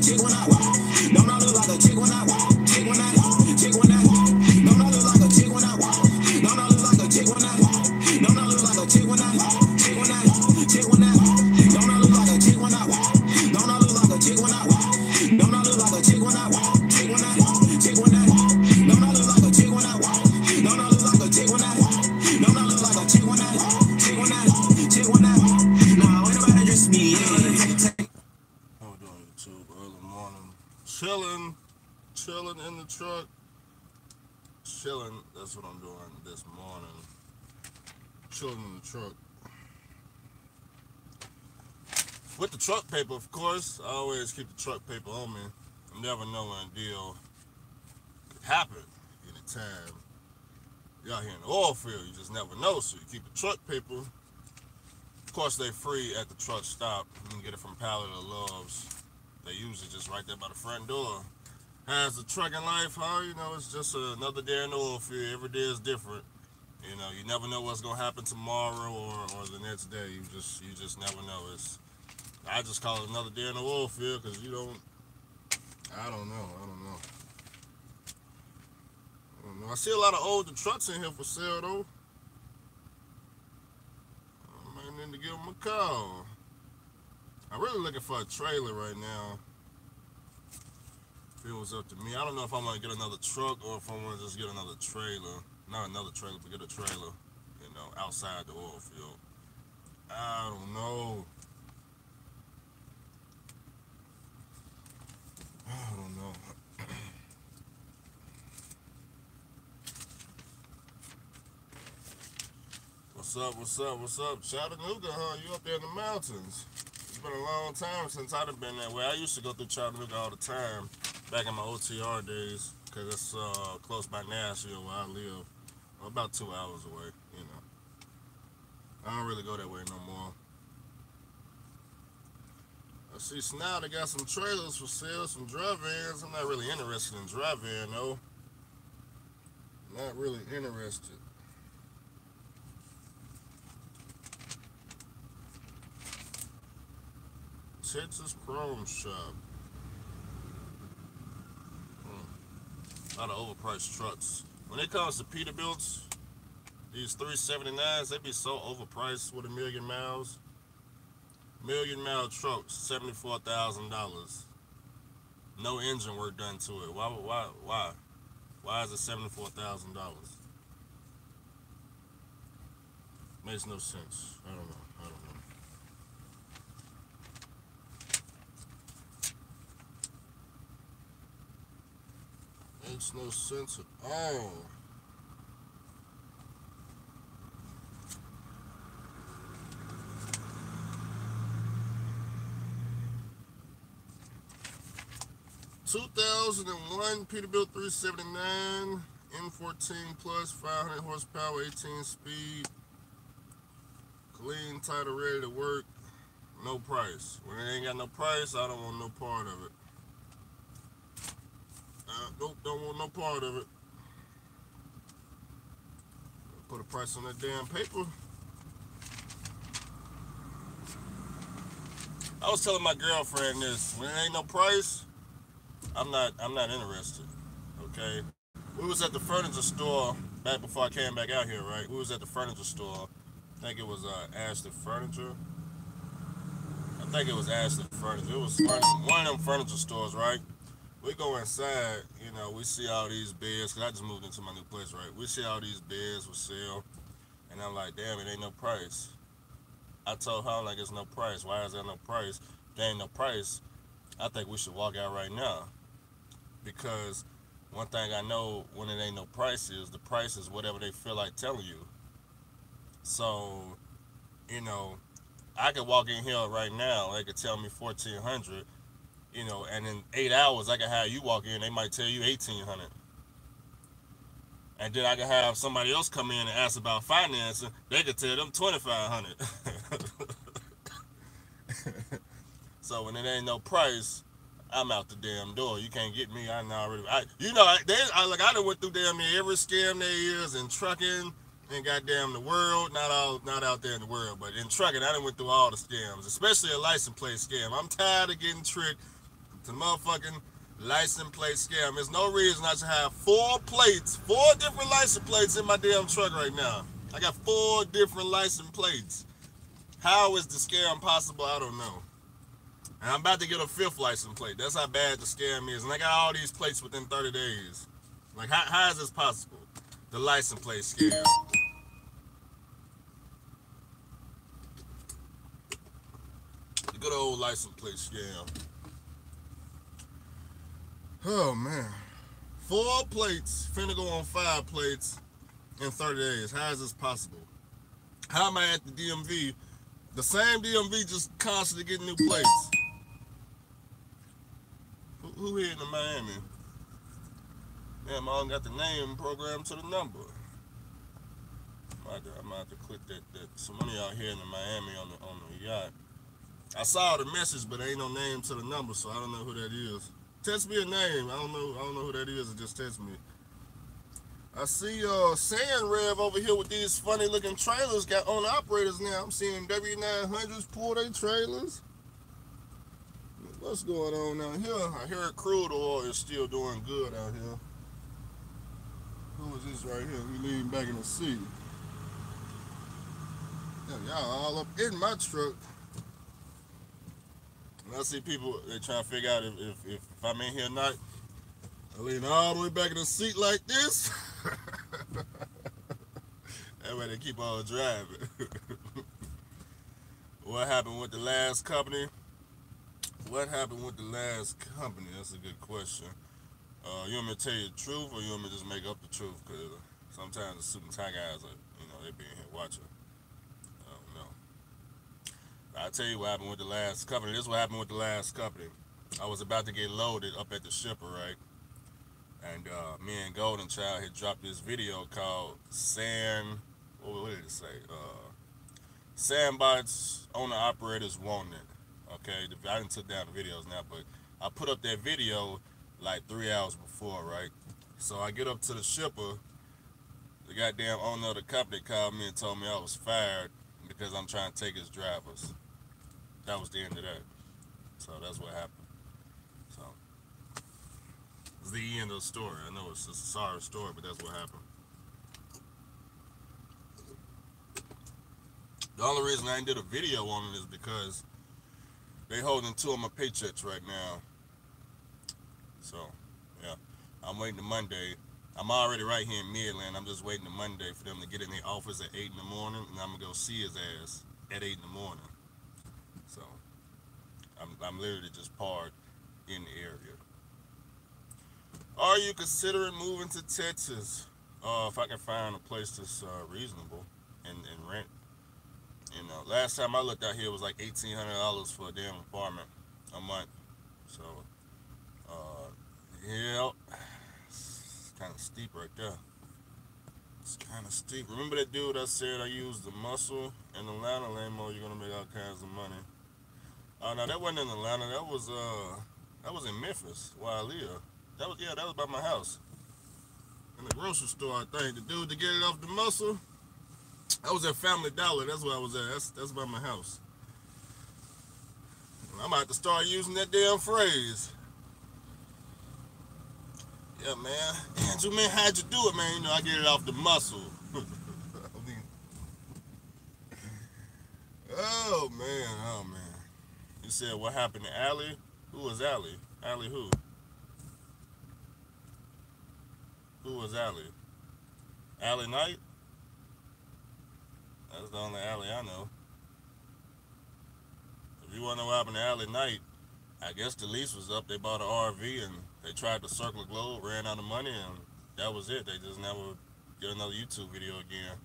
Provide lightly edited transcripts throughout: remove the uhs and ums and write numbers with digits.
chick when I walk. Don't I look like a chick when I walk? Chick when I walk, chick when I walk. Don't I look like a chick when I walk? Don't I look like a chick when I walk? Don't I look like a chick when I walk? Chick when I walk, chick when I walk. Don't I look like a chick when I walk? Don't I look like a chick when I walk? Don't I look like a chick when I walk? Chick when I walk, chick when I walk. Don't I look like a chick when I walk? Don't I look like a chick when I walk? Don't I look like a chick when I walk? Chick when I walk, chick when I walk. Nah, ain't nobody just me. I'm doing YouTube early morning, chilling in the truck, chilling. That's what I'm doing this morning. Chilling in the truck with the truck paper, of course. I always keep the truck paper on me. You never know when a deal could happen anytime. You're out here in the oil field, you just never know. So you keep the truck paper. Of course, they free at the truck stop. You can get it from Pallet or Loves. They usually just right there by the front door. Has the trucking life, huh? You know, it's just another day in the oil field. Every day is different. You know, you never know what's gonna happen tomorrow or the next day. You just never know. I just call it another day in the oil field because you don't. I don't know. I see a lot of older trucks in here for sale though. I might need to give them a call. I'm really looking for a trailer right now. If it was up to me, I don't know if I'm gonna get another truck or if I'm gonna just get another trailer. Not another trailer, but get a trailer, you know, outside the oil field. I don't know. What's up? Chattanooga, huh? You up there in the mountains. It's been a long time since I've been that way. I used to go through Chattanooga all the time back in my OTR days because it's close by Nashville where I live. About 2 hours away, you know. I don't really go that way no more. I see now they got some trailers for sale, some dry vans. I'm not really interested in dry van though. Not really interested. Texas Chrome Shop. A lot of overpriced trucks. When it comes to Peterbilts, these 379s, they be so overpriced with 1 million miles. 1 million mile trucks, $74,000. No engine work done to it. Why is it $74,000? Makes no sense. I don't know. Makes no sense at all. (2001) Peterbilt 379 M14 plus 500 horsepower, 18 speed, clean, title, ready to work. No price. When it ain't got no price, I don't want no part of it. Nope, don't want no part of it. Put a price on that damn paper. I was telling my girlfriend this. When it ain't no price, I'm not interested. Okay. We was at the furniture store back before I came back out here, right? We was at the furniture store. I think it was Ashton Furniture. It was one of them furniture stores, right? We go inside, you know, we see all these beds, because I just moved into my new place, right? We see all these beds for sale, and I'm like, damn, it ain't no price. I told her, like, it's no price. Why is there no price? There ain't no price. I think we should walk out right now. Because one thing I know when it ain't no price is, the price is whatever they feel like telling you. So, you know, I could walk in here right now, they could tell me $1,400. You know, and in 8 hours, I can have you walk in, they might tell you $1,800. And then I can have somebody else come in and ask about financing, they could tell them $2,500. So when it ain't no price, I'm out the damn door. You can't get me. I done went through damn near every scam there is in trucking and goddamn the world. Not out there in the world, but in trucking, I done went through all the scams, especially a license plate scam. I'm tired of getting tricked to the motherfucking license plate scam. There's no reason I should have 4 different license plates in my damn truck right now. I got 4 different license plates. How is the scam possible? I don't know. And I'm about to get a 5th license plate. That's how bad the scam is. And I got all these plates within 30 days. Like, how is this possible? The license plate scam. The good old license plate scam. Oh, man. 4 plates, finna go on 5 plates in 30 days. How is this possible? How am I at the DMV? The same DMV just constantly getting new plates. Who here in Miami? Damn, I don't got the name programmed to the number. I might have to click that. Some money out here in Miami on the yacht. I saw the message, but there ain't no name to the number, so I don't know who that is. Text me a name. I don't know who that is. Or just text me. I see Sand Rev over here with these funny looking trailers got owner operators now. I'm seeing W900s pull their trailers. What's going on out here? I hear crude oil is still doing good out here. Who is this right here? We leaning back in the seat. Yeah, y'all all up in my truck. And I see people, they trying to figure out if I'm in here or not. I lean all the way back in the seat like this. That way they keep on driving. What happened with the last company? What happened with the last company? That's a good question. You want me to tell you the truth, or you want me to just make up the truth? Because sometimes the suit and tie guys are, they be in here watching. I don't know. I'll tell you what happened with the last company. This is what happened with the last company. I was about to get loaded up at the shipper, right? And me and Golden Child had dropped this video called what did it say? Sandbox owner operators wanted. Okay, I didn't took down the videos now, but I put up that video like 3 hours before, right? So I get up to the shipper. The goddamn owner of the company called me and told me I was fired because I'm trying to take his drivers. That was the end of that. So that's what happened. So it's the end of the story. I know it's just a sorry story, but that's what happened. The only reason I ain't did a video on it is because they holding 2 of my paychecks right now. So, yeah. I'm waiting to Monday. I'm already right here in Midland. I'm just waiting to Monday for them to get in their office at 8 in the morning, and I'm going to go see his ass at 8 in the morning. So, I'm literally just parked in the area. Are you considering moving to Texas? If I can find a place that's reasonable and rent. Last time I looked out here, it was like $1,800 for a damn apartment a month. So, yeah, it's kind of steep right there. It's kind of steep. Remember that dude I said I used the muscle in Atlanta? Lamo, you're gonna make all kinds of money. Oh no, that wasn't in Atlanta. That was in Memphis, where I live. That was by my house. In the grocery store, I think. The dude to get it off the muscle. I was at Family Dollar. That's where I was at. That's by my house. I might have to start using that damn phrase. Yeah, man. Andrew, man, how'd you do it, man? I get it off the muscle. Oh, man. You said what happened to Allie? Who was Allie? Allie who? Who was Allie? Allie Knight? That's the only Allie I know. If you want to know what happened to Allie Knight, I guess the lease was up. They bought an RV and they tried to circle the globe, ran out of money, and that was it. They just never did another YouTube video again.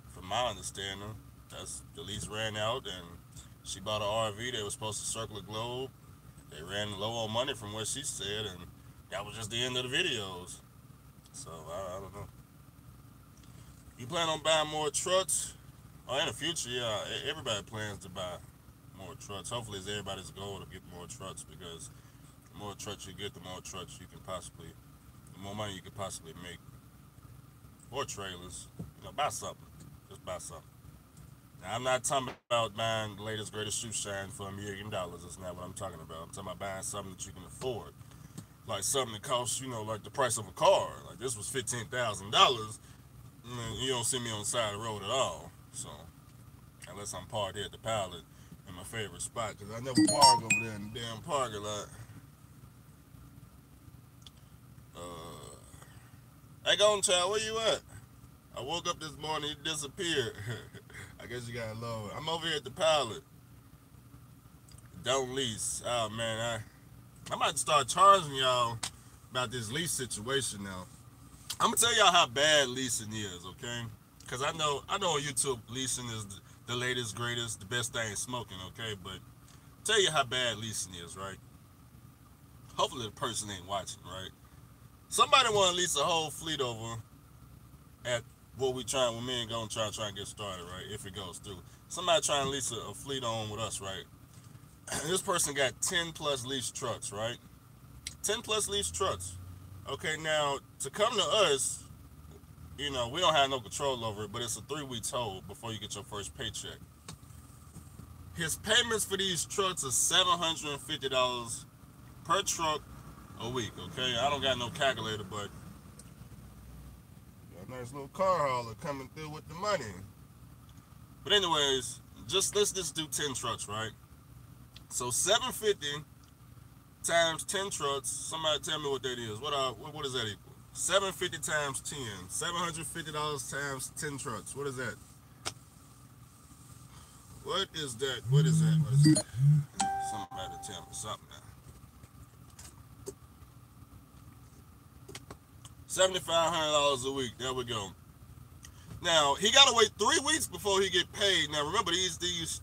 From my understanding, the lease ran out and she bought an RV. They were supposed to circle the globe. They ran low on money from what she said, and that was just the end of the videos. So, I don't know. You plan on buying more trucks? In the future, yeah, everybody plans to buy more trucks. Hopefully, it's everybody's goal to get more trucks, because the more trucks you get, the more money you can possibly make. Or trailers. Buy something. Just buy something. Now, I'm not talking about buying the latest greatest shoe shine for $1 million. That's not what I'm talking about. I'm talking about buying something that you can afford, like something that costs, like the price of a car. Like this was $15,000. You don't see me on the side of the road at all. So unless I'm parked here at the Pilot in my favorite spot, because I never park over there in the damn parking lot. Hey, Golden Child, where you at? I woke up this morning, you disappeared. I guess you got low. I'm over here at the Pilot. Don't lease. Oh man, I might start charging y'all about this lease situation now. I'm gonna tell y'all how bad leasing is, okay? Because I know on YouTube leasing is the latest, greatest, the best thing smoking, okay? But tell you how bad leasing is, right? Hopefully the person ain't watching, right? Somebody want to lease a whole fleet over at what when me and gonna try and get started, right? If it goes through, somebody trying to lease a fleet on with us, right? This person got 10 plus lease trucks, right? 10 plus lease trucks. Okay, now to come to us, we don't have no control over it, but it's a 3 weeks hold before you get your first paycheck. His payments for these trucks are $750 per truck a week. Okay, I don't got no calculator, but got a nice little car hauler coming through with the money. But anyways, let's just do 10 trucks, right? So 750 times 10 trucks. Somebody tell me what that is. What does that equal? 750 times 10. $750 times 10 trucks. What is that? What is that? What is that? What is that? Somebody tell me something now. $7,500 a week. There we go. Now he gotta wait 3 weeks before he get paid. Now remember this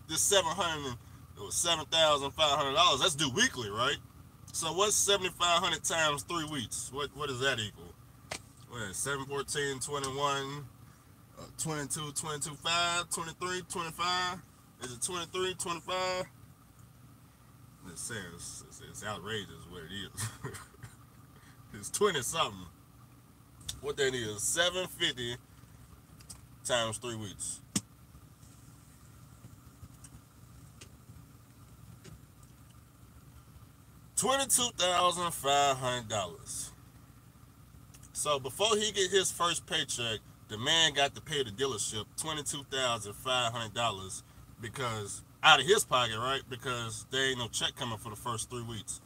$7,500. That's due weekly, right? So what's 7,500 times 3 weeks? What does that equal? What is 7, 14, 21, 22, 22, 5, 23, 25? Is it 23, 25? It says it's outrageous what it is. It's 20 something. What that is? 750 times 3 weeks. $22,500. So before he get his first paycheck, the man got to pay the dealership $22,500 because out of his pocket, right? Because there ain't no check coming for the first 3 weeks.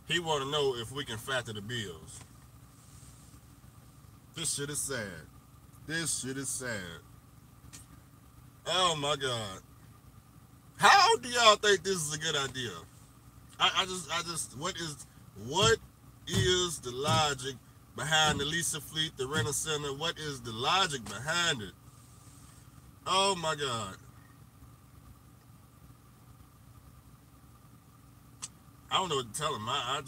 He want to know if we can factor the bills. This shit is sad. This shit is sad. Oh my God. How do y'all think this is a good idea? I just what is the logic behind the lease of fleet, the rental center? What is the logic behind it? Oh my God. I don't know what to tell him. I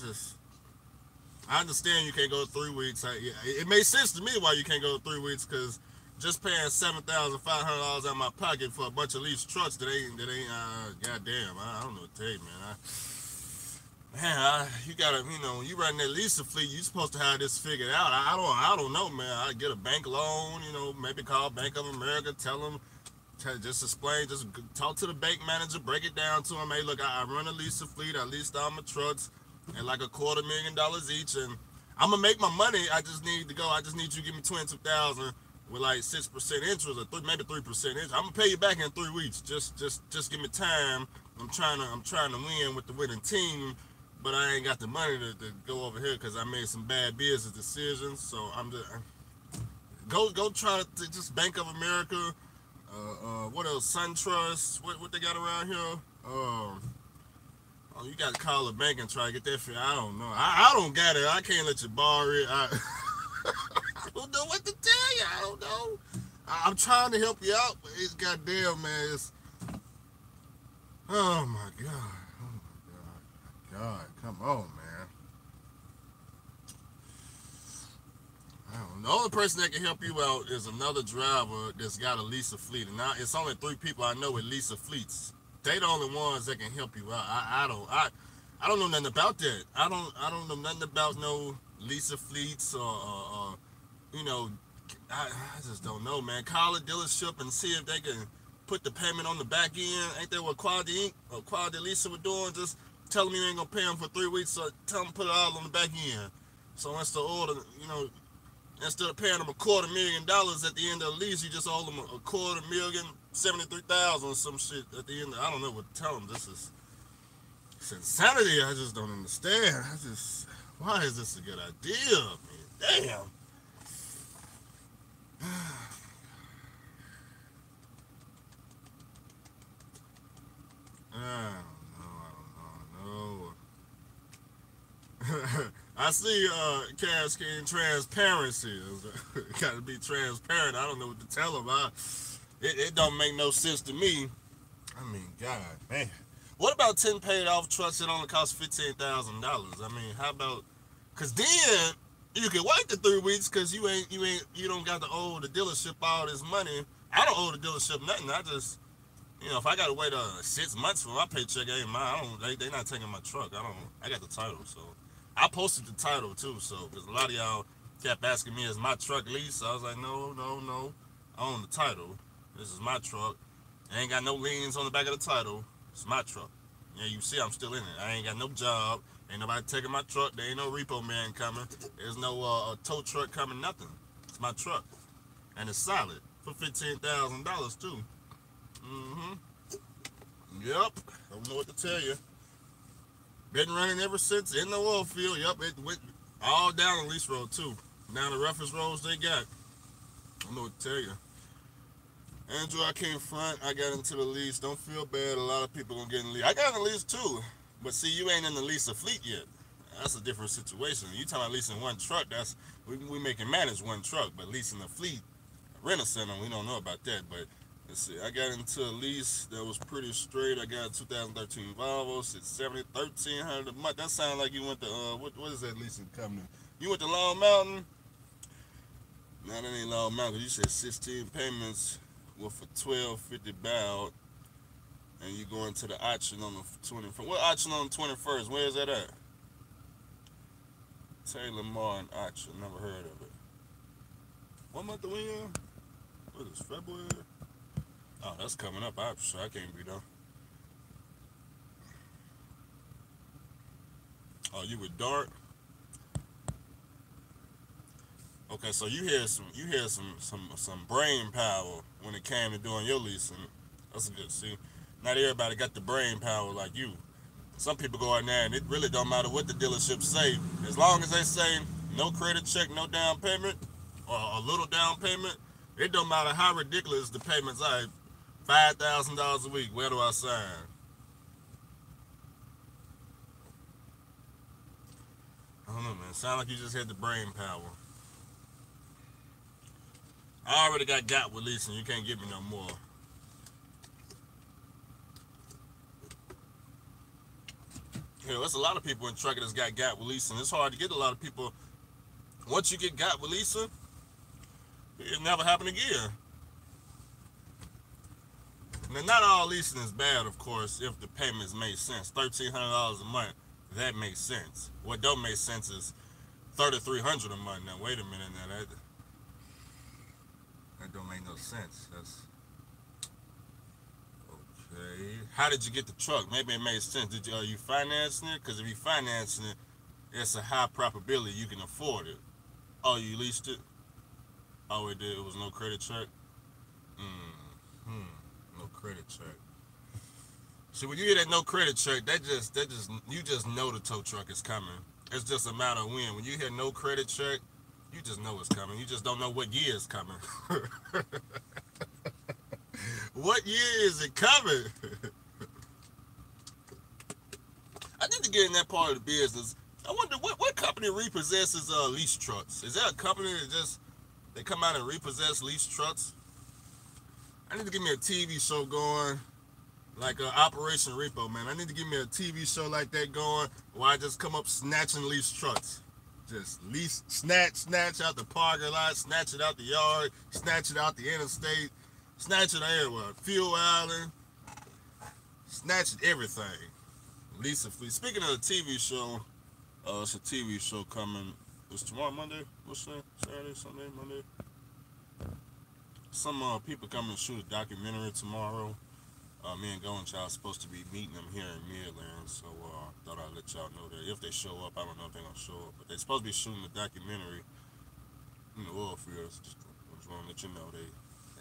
understand you can't go 3 weeks. It makes sense to me why you can't go 3 weeks, because just paying $7,500 out of my pocket for a bunch of leased trucks that ain't goddamn. I don't know what to tell you, man. You gotta, you run that lease fleet, you supposed to have this figured out. I don't know, man. I get a bank loan, maybe call Bank of America, tell them, just explain, just talk to the bank manager, break it down to him. Hey, look, I run a lease fleet, I leased all my trucks, and like $250,000 each, and I'm gonna make my money. I just need you to give me $22,000 with like 6% interest, or maybe 3% interest. I'm gonna pay you back in 3 weeks. Just give me time. I'm trying to win with the winning team, but I ain't got the money to go over here because I made some bad business decisions. So I'm just go try to just Bank of America. What else? SunTrust. What they got around here? You got to call a bank and try to get that fee. I don't know. I don't got it. I can't let you borrow it. I don't know what to tell you. I don't know. I'm trying to help you out, but it's goddamn, man. Oh my God. Oh my God. Come on, man. The only person that can help you out is another driver that's got a lease a fleet. And now it's only 3 people I know with lease a fleets. They the only ones that can help you out. I don't know nothing about that. I don't know nothing about no lease a fleets or I just don't know, man. Call a dealership and see if they can put the payment on the back end. Ain't that what Quality Inc. or Quality Leasing were doing? Just tell them you ain't gonna pay them for 3 weeks, so tell them to put it all on the back end. So instead of order, instead of paying them $250,000 at the end of the lease, you just owe them $250,073,000 or some shit at the end. I don't know what to tell them. It's insanity. I just don't understand. Why is this a good idea, man? Damn. I don't know. I see Cash King transparency. Gotta be transparent. I don't know what to tell him. It don't make no sense to me. I mean, God, man. What about 10 paid off trucks that only cost $15,000? I mean, how about? Cause then you can wait the 3 weeks because you don't got to owe the dealership all this money. I don't owe the dealership nothing. I just, if I gotta wait 6 months for my paycheck, ain't mine. They not taking my truck. I got the title, so I posted the title too. So because a lot of y'all kept asking me, is my truck leased? So I was like, no. I own the title. This is my truck. I ain't got no liens on the back of the title. It's my truck. Yeah, you see I'm still in it. I ain't got no job. Ain't nobody taking my truck. There ain't no repo man coming. There's no tow truck coming, nothing. It's my truck. And it's solid for $15,000 too. Yep. Don't know what to tell you. Been running ever since in the oil field. Yep, it went all down the lease road too. Down the roughest roads they got. I don't know what to tell you. Andrew, I came front. I got into the lease. Don't feel bad. A lot of people gonna get in the lease. I got in the lease too. But see, you ain't in the lease of fleet yet. That's a different situation. You talking about leasing one truck, we can manage one truck, but leasing a fleet, rent-a-center, we don't know about that. But let's see, I got into a lease that was pretty straight. I got a 2013 Volvo, it's $1,300 a month. That sounds like you went to what is that leasing company? You went to Long Mountain? No, that ain't Long Mountain. You said 16 payments with a $1,250 bout. And you going to the auction on the 21st. What auction on the 21st? Where is that at? Taylor Martin auction. Never heard of it. What month are we in? What is February? Oh, that's coming up. I'm sure I can't be there. Oh, you with Dart? Okay, so you had some brain power when it came to doing your leasing. That's good. See. Not everybody got the brain power like you. Some people go in there and it really don't matter what the dealership say. As long as they say no credit check, no down payment, or a little down payment, it don't matter how ridiculous the payments are. $5,000 a week, where do I sign? I don't know, man. Sound like you just had the brain power. I already got with leasing. You can't give me no more. Hell, there's a lot of people in trucking that's got with leasing. It's hard to get a lot of people. Once you get got with leasing, it never happen again. Now, not all leasing is bad, of course, if the payments make sense. $1,300 a month, that makes sense. What don't make sense is $3,300 a month. Now, wait a minute. Now, that don't make no sense. That's okay. How did you get the truck? Maybe it made sense. Are you financing it? Because if you financing it, it's a high probability you can afford it. Oh, you leased it? Oh, it did. It was no credit check? No credit check. See, when you hear that no credit check, you just know the tow truck is coming. It's just a matter of when. When you hear no credit check, you just know it's coming. You just don't know what year it's coming. What year is it coming? I need to get in that part of the business. I wonder what company repossesses lease trucks? Is there a company that they come out and repossess lease trucks? I need to get me a TV show going, like Operation Repo, man. I need to get me a TV show like that going, where I just come up snatching lease trucks. Just snatch out the parking lot, snatch it out the yard, snatch it out the interstate, snatch it everywhere. Fuel island, snatch everything. Lisa Fleet. Speaking of the TV show, it's a TV show coming. It's tomorrow, Monday? What's that? Saturday, Sunday, Monday? some people coming to shoot a documentary tomorrow. Me and Goenchild supposed to be meeting them here in Midland, so thought I'd let y'all know that if they show up. I don't know if they're gonna show up, but they're supposed to be shooting a documentary in the oil fields. Just want to let you know they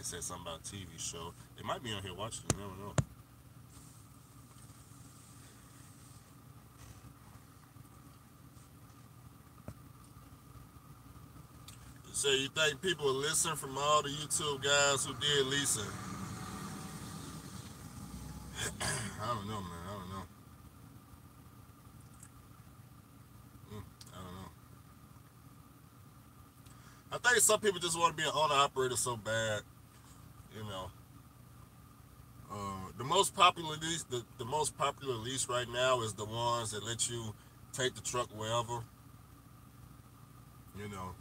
said something about a TV show. They might be on here watching. You never know. So you think people will listen from all the YouTube guys who did leasing? I don't know, man. I don't know. I don't know. I think some people just want to be an owner operator so bad. You know, the most popular lease, the most popular lease right now is the ones that let you take the truck wherever. You know,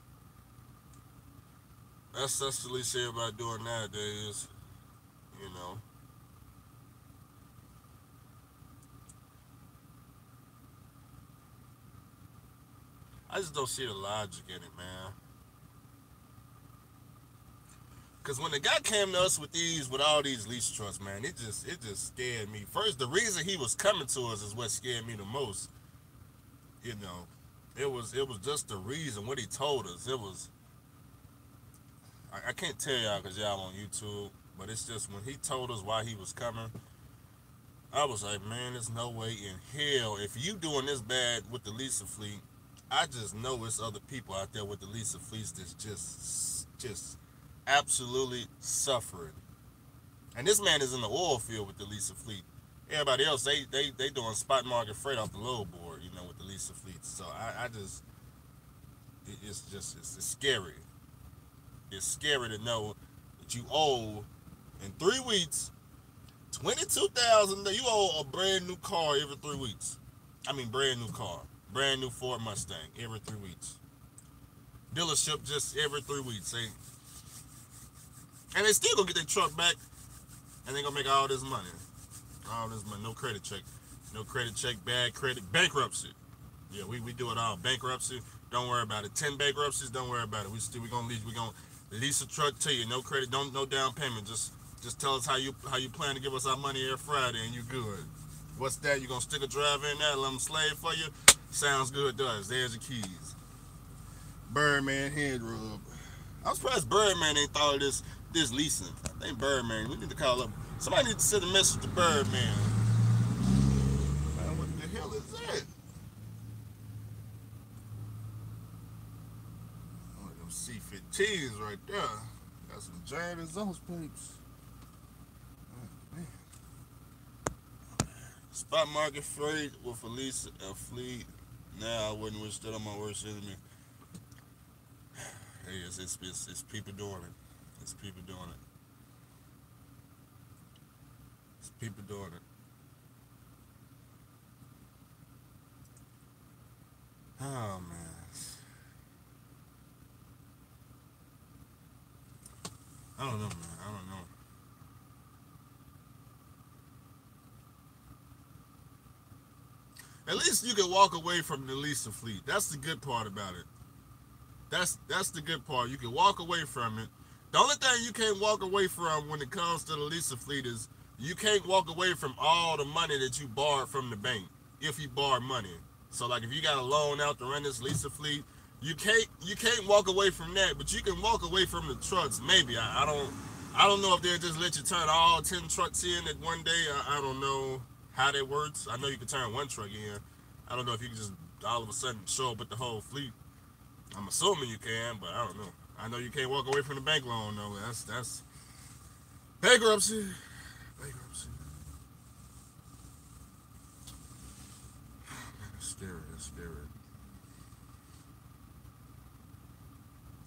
that's the lease everybody doing nowadays. You know. I just don't see the logic in it, man. Cause when the guy came to us with all these lease trucks, man, it just scared me. First, the reason he was coming to us is what scared me the most. You know, it was just the reason what he told us. It was I can't tell y'all because y'all on YouTube, but it's just when he told us why he was coming, I was like, man, there's no way in hell if you doing this bad with the leasing fleet. I just know it's other people out there with the leasing fleets that's just absolutely suffering. And this man is in the oil field with the leasing fleet. Everybody else, they doing spot market freight off the load board, you know, with the leasing fleets. So I just, it's scary. It's scary to know that you owe in 3 weeks $22,000. You owe a brand new car every 3 weeks. I mean, brand new car, brand new Ford Mustang every 3 weeks. Dealership just every 3 weeks. And they still gonna get their truck back, and they gonna make all this money. All this money, no credit check, bad credit, bankruptcy. Yeah, we do it all. Bankruptcy, don't worry about it. 10 bankruptcies, don't worry about it. We gonna lease a truck to you. No credit, no down payment. Just tell us how you plan to give us our money every Friday, and you good. What's that? You gonna stick a driver in there, let them slave for you? Sounds good to us. There's your keys. Birdman head rub. I'm surprised Birdman ain't thought of this leasing. I think Birdman, we need to call up. Somebody needs to send a message to Birdman. Man, what the hell is that? Oh, them C-15s right there. Got some giant exhaust pipes. Oh, man. Spot market freight with a fleet. Now I wouldn't wish that on my worst enemy. Hey, it's people doing it. It's people doing it. It's people doing it. Oh, man. I don't know, man. I don't know. At least you can walk away from the leasing fleet. That's the good part about it. That's the good part. You can walk away from it. The only thing you can't walk away from when it comes to the leasing fleet is you can't walk away from all the money that you borrowed from the bank if you borrowed money. So like if you got a loan out to run this leasing fleet, you can't walk away from that, but you can walk away from the trucks. Maybe I don't know if they'll just let you turn all 10 trucks in at one day. I don't know how that works. I know you can turn one truck in. I don't know if you can just all of a sudden show up with the whole fleet. I'm assuming you can, but I don't know. I know you can't walk away from the bank loan though. That's bankruptcy. Bankruptcy. That's scary. That's scary.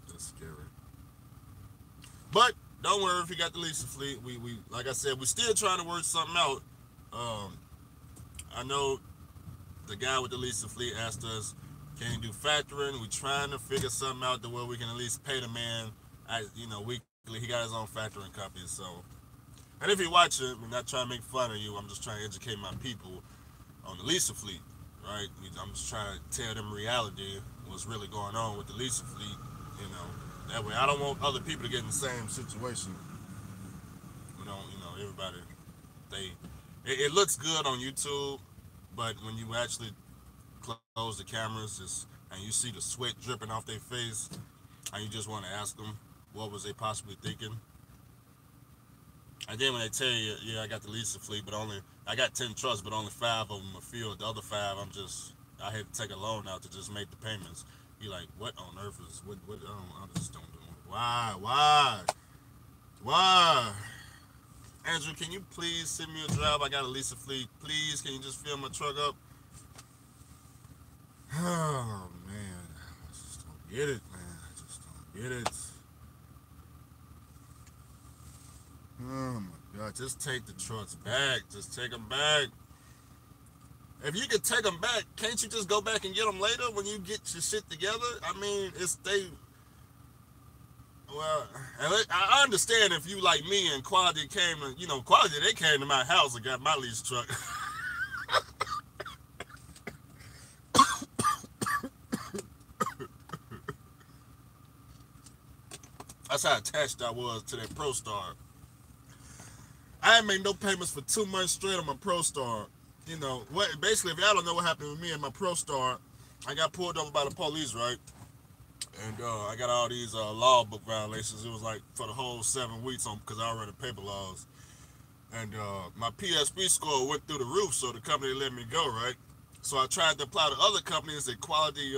That's scary. But don't worry if you got the leasing fleet. We like I said, we're still trying to work something out. I know the guy with the leasing fleet asked us, can you do factoring? We're trying to figure something out to where we can at least pay the man, weekly. He got his own factoring company, so. And if you're watching, we're not trying to make fun of you. I'm just trying to educate my people on the leasing fleet, right? I'm just trying to tell them reality, what's really going on with the leasing fleet, you know. That way, I don't want other people to get in the same situation. Everybody, they, it looks good on YouTube, but when you actually close the cameras, and you see the sweat dripping off their face, and you just want to ask them what was they possibly thinking. And then when they tell you, yeah, I got the leasing fleet, but I got 10 trucks, but only 5 of them are filled. The other 5, I had to take a loan out to just make the payments. You like, what on earth is, what, I just don't know. Why? Andrew, can you please send me a drive? I got a leasing fleet. Please, can you just fill my truck up? Oh, man. I just don't get it, man. I just don't get it. Oh, my God. Just take the trucks back. Just take them back. If you could take them back, can't you just go back and get them later when you get your shit together? I mean, well, I understand if you like me and Quality Quality, they came to my house and got my lease truck. That's how attached I was to that ProStar. I ain't made no payments for 2 months straight on my ProStar. Basically, if y'all don't know what happened with me and my ProStar, I got pulled over by the police, right? And I got all these law book violations. It was like for the whole 7 weeks because I already paper laws. And my PSP score went through the roof, so the company let me go, right? So I tried to apply to other companies that Quality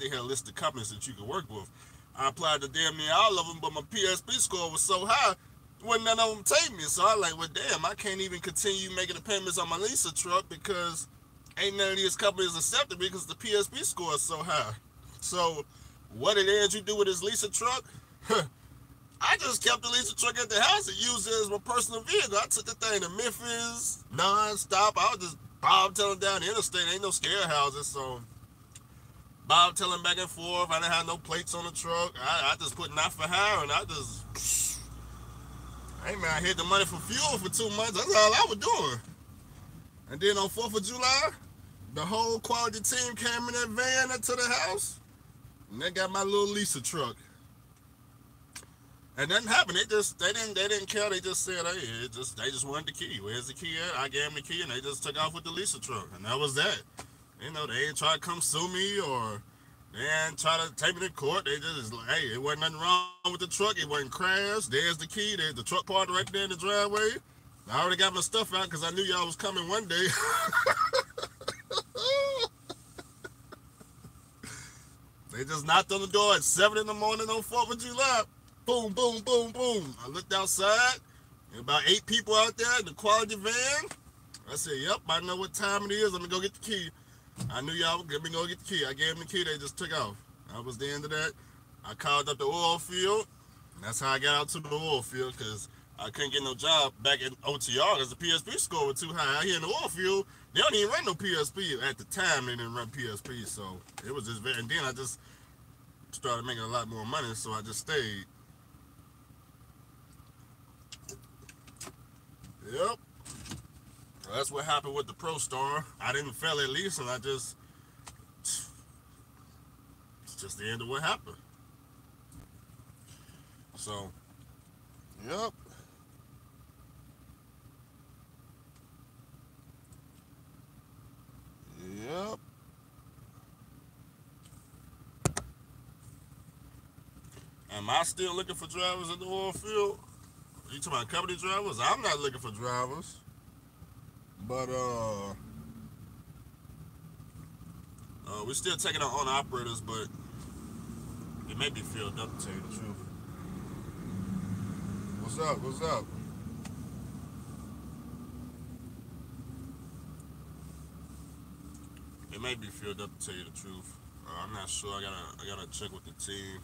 had listed companies that you could work with. I applied to damn near all of them, but my PSP score was so high, wouldn't none of them take me. So I like, well, damn, I can't even continue making the payments on my lease truck because ain't none of these companies accepted me because the PSP score is so high. So what did Andrew do with his leasing truck? I just kept the leasing truck at the house and used it as my personal vehicle. I took the thing to Memphis non-stop. I was just bobtailing down the interstate. Ain't no scare houses, so bobtailing back and forth. I didn't have no plates on the truck. I just put not for hire, and hey man, I hit the money for fuel for 2 months. That's all I was doing. And then on 4th of July, the whole Quality team came in that van to the house, and they got my little Lisa truck. And nothing happened. They didn't care. They just said, hey, they just wanted the key. Where's the key at? I gave them the key, and they just took off with the Lisa truck, and that was that. They ain't try to come sue me or they ain't try to take me to court. They just like, hey, it wasn't nothing wrong with the truck. It wasn't crashed. There's the key. There's the truck parked right there in the driveway. I already got my stuff out because I knew y'all was coming one day. They just knocked on the door at 7 in the morning on 4th of July. Boom, boom, boom, boom. I looked outside. About 8 people out there in the Quality van. I said, yep, I know what time it is. Let me go get the key. I knew y'all would let me go get the key. I gave them the key. They just took off. That was the end of that. I called up the Oilfield. And that's how I got out to the Oilfield because I couldn't get no job back at OTR because the PSP score was too high. Out here in the Oilfield, they don't even run no PSP. At the time, they didn't run PSP. So it was just very, and then I just started making a lot more money, so I just stayed. Yep. Well, that's what happened with the ProStar. I didn't fail at least, and it's just the end of what happened. So, yep. Yep. Am I still looking for drivers in the oil field? You talking about company drivers? I'm not looking for drivers. But we're still taking our own operators, but it may be filled up to tell you the truth. What's up? What's up? It may be filled up to tell you the truth. I'm not sure. I gotta check with the team.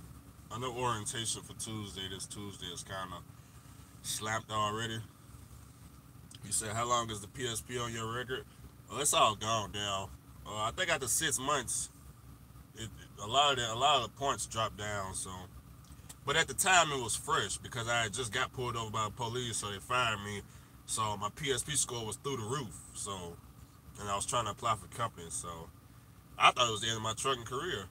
I know orientation for Tuesday. This Tuesday is kind of slapped already. You said how long is the PSP on your record? Well, it's all gone down. I think after 6 months, a lot of the points dropped down. So, but at the time it was fresh because I had just got pulled over by the police, so they fired me. So my PSP score was through the roof. So, and I was trying to apply for companies. So I thought it was the end of my trucking career.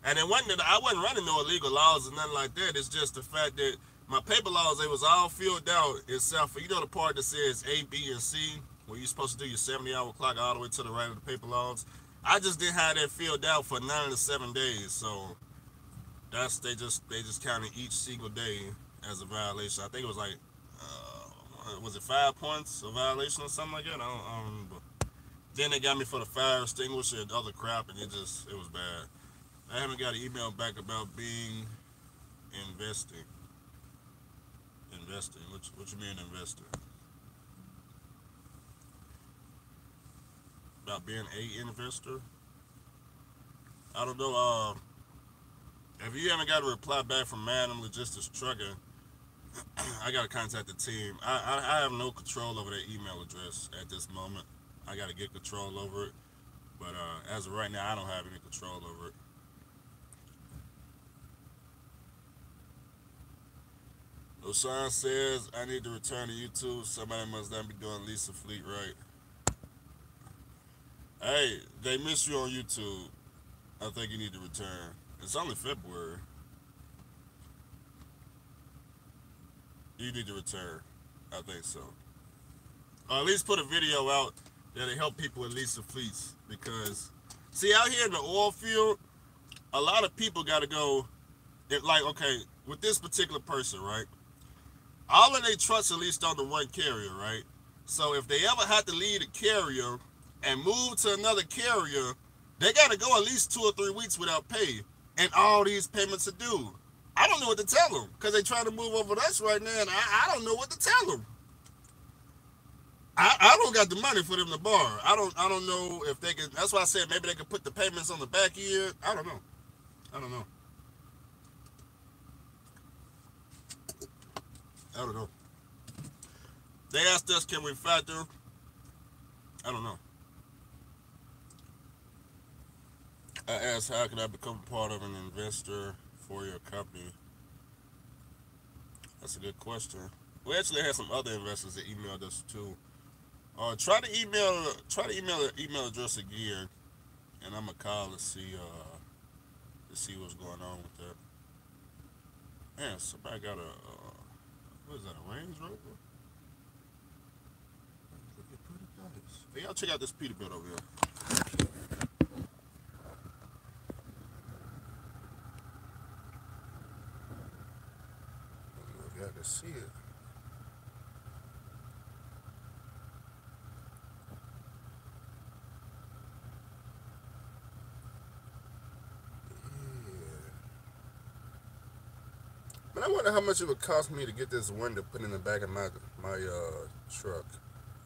And it wasn't that I wasn't running no illegal laws or nothing like that. It's just the fact that my paper laws, they was all filled out except for, the part that says A, B, and C, where you're supposed to do your 70-hour clock all the way to the right of the paper laws. I just didn't have that filled out for 9 to 7 days. So they just counted each single day as a violation. I think it was like, was it 5 points of violation or something like that? I don't remember. Then they got me for the fire extinguisher and other crap, and it was bad. I haven't got an email back about being investing. Investing. What you mean investing? About being a investor? I don't know. If you haven't got a reply back from Madam Logistics Trucking, I gotta contact the team. I have no control over their email address at this moment. I gotta get control over it. But as of right now, I don't have any control over it. Oshan says, I need to return to YouTube. Somebody must not be doing Lisa Fleet right. Hey, they miss you on YouTube. I think you need to return. It's only February. You need to return. I think so. Or at least put a video out that'll help people with Lisa Fleets. Because, see, out here in the oil field, a lot of people got to go, okay, with this particular person, right? All of their trucks are leased on the one carrier, right? So if they ever have to leave a carrier and move to another carrier, they got to go at least 2 or 3 weeks without pay. And all these payments are due. I don't know what to tell them because they're trying to move over to us right now, and I don't know what to tell them. I don't got the money for them to borrow. I don't know if they can. That's why I said maybe they could put the payments on the back end. I don't know. I don't know. I don't know. They asked us, can we factor? I don't know. I asked, how can I become part of an investor for your company? That's a good question. We actually had some other investors that emailed us too. Try to email the email address again, and I'm gonna call to see what's going on with that. Man, somebody got a what is that? A Range Rover? Hey, y'all check out this Peterbilt over here. Y'all can see it. But I wonder how much it would cost me to get this window put in the back of my truck.